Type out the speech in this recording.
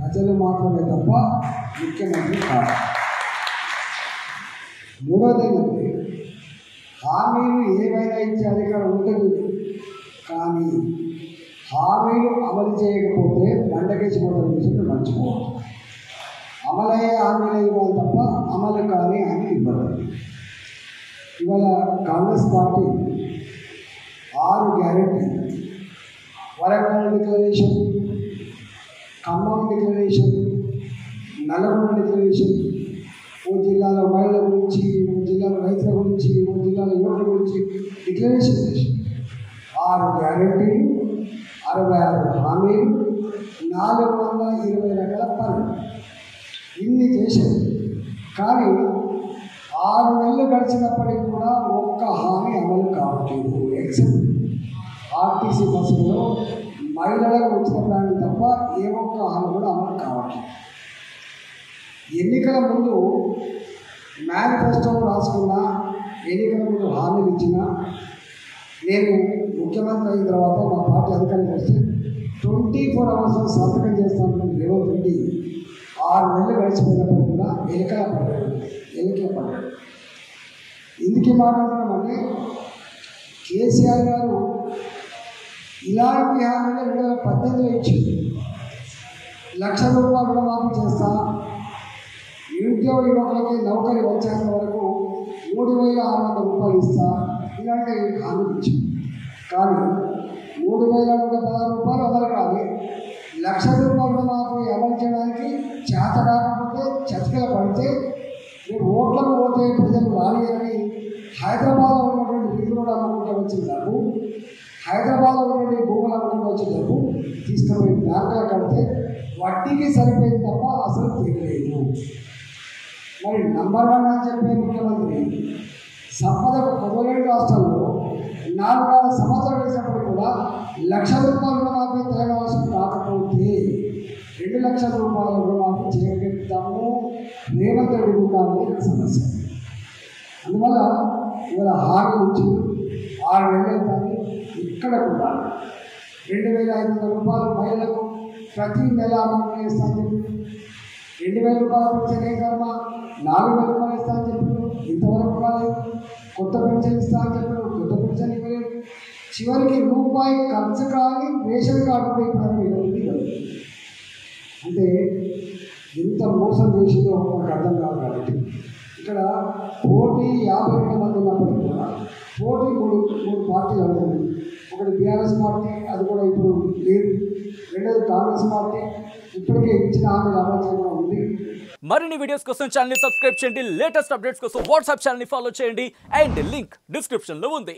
ప్రజలు మాత్రమే తప్ప ముఖ్యమంత్రి కాదు. మూడోది ఏంటంటే హామీలు ఏవైనా ఇచ్చే అధికారం ఉంటుంది, కానీ హామీలు అమలు చేయకపోతే బండకేసిపోతున్న విషయం మర్చిపోవాలి. అమలయ్యే హామీలు ఇవ్వాలి తప్ప అమలు కానీ హామీ ఇవ్వదు. ఇవాళ Congress party 6 guarantee, Warangal declaration, Khammam declaration, Nalgonda declaration, ఓ జిల్లాలో మహిళల గురించి, ఓ జిల్లాలో రైతుల గురించి, ఓ జిల్లాలో యువకుల గురించి డిక్లరేషన్ చేసి 6 గ్యారెంటీలు, 66 హామీలు, 420 రకాల పనులు ఇన్ని చేశారు. కానీ 6 నెలలు గడిచినప్పటికీ కూడా ఒక్క హామీ అమలు కావట్లేదు. ఎక్సెప్ట్ ఆర్టీసీ బస్సులో మహిళలకు ఉచిత ప్రయాణం తప్ప ఏ ఒక్క హామీ కూడా అమలు కావట్లేదు. ఎన్నికల ముందు మేనిఫెస్టో రాసుకున్నా, ఎన్నికల ముందు హామీలు ఇచ్చినా, నేను ముఖ్యమంత్రి అయిన తర్వాత మా పార్టీ అధికారులకు వస్తే 24 అవర్స్ సంతకం చేస్తాను రేవంత్ రెడ్డి 6 నెలలు గడిచిపోయినప్పుడు కూడా ఎన్నికల పడ్డాడు. ఎందుకు మాట్లాడుతున్నామంటే కేసీఆర్ గారు ఇలాంటి హామీలు 2018లో ఇచ్చింది. 1,00,000 రూపాయలు రుణమాఫీ చేస్తా, నిరుద్యోగ యువకులకి నౌకరీ వచ్చేంత వరకు 3,600 రూపాయలు ఇస్తా, ఇలాంటి హామీలు ఇచ్చింది. కానీ 3,116 రూపాయలు అమలు కాదు. 1,00,000 రూపాయలు రుణమాఫీ అమలు చేయడానికి చేత కాకపోతే చతికిల పడితే మీరు ఓట్లకు పోతే ప్రజలు రానియని హైదరాబాద్లో ఉన్నటువంటి బిల్లులు అమ్ముకుంటూ వచ్చిన డబ్బు, హైదరాబాద్లో ఉన్నటువంటి భూములు అమ్ముకుంటూ వచ్చిన డబ్బు తీసుకుపోయి బ్యాంకులో కడితే వడ్డీకి సరిపోయింది తప్ప అసలు తీరలేదు. మరి నంబర్ 1 అని చెప్పే ముఖ్యమంత్రి సంపదకు కొద్దిలేని రాష్ట్రంలో 4 సంవత్సరాలు వేసినప్పుడు కూడా 1,00,000 రూపాయల రుణమాఫీ తెలంగాణ కాకపోతే 2,00,000 రూపాయల రుణమాఫీ చేయగలుగుతాము. రేవంత్ రెడ్డి ఉండాలని సమస్య. అందువల్ల ఇవాళ హామీ నుంచి 6 నెలలు కానీ ఇక్కడ కూడా 2,500 రూపాయలు మహిళలకు ప్రతి నెల అమలు చేస్తాను చెప్పి, 2,000 రూపాయల పెన్షన్ కర్మ 4,000 రూపాయలు ఇస్తా అని చెప్పారు, ఇంతవరకు రాలేదు. కొత్త పెన్షన్ ఇస్తా అని చెప్పారు, కొత్త పెన్షన్ ఇవ్వలేదు. చివరికి రూపాయి ఖర్చు కానీ రేషన్ కార్డు ఇవ్వలేదు. అంటే ఎంత మోసం చేసిందో మనకు అర్థం కాదు. కాబట్టి ఇక్కడ పోటీ 52 మంది ఉన్నప్పటికీ కూడా పోటీ మూడు పార్టీలు అవుతుంది. ఒకటి బీఆర్ఎస్ పార్టీ, అది కూడా ఇప్పుడు లేదు. రెండోది కాంగ్రెస్ పార్టీ, ఇప్పటికే ఇచ్చిన హామీలు అమలు చేయడం ఉంది. మరిన్ని వీడియోస్ కోసం ఛానల్ ని సబ్స్క్రైబ్ చేయండి. లేటెస్ట్ అప్డేట్స్ కోసం వాట్సాప్ ఛానల్ ని ఫాలో చేయండి. అండ్ లింక్ డిస్క్రిప్షన్ లో ఉంది.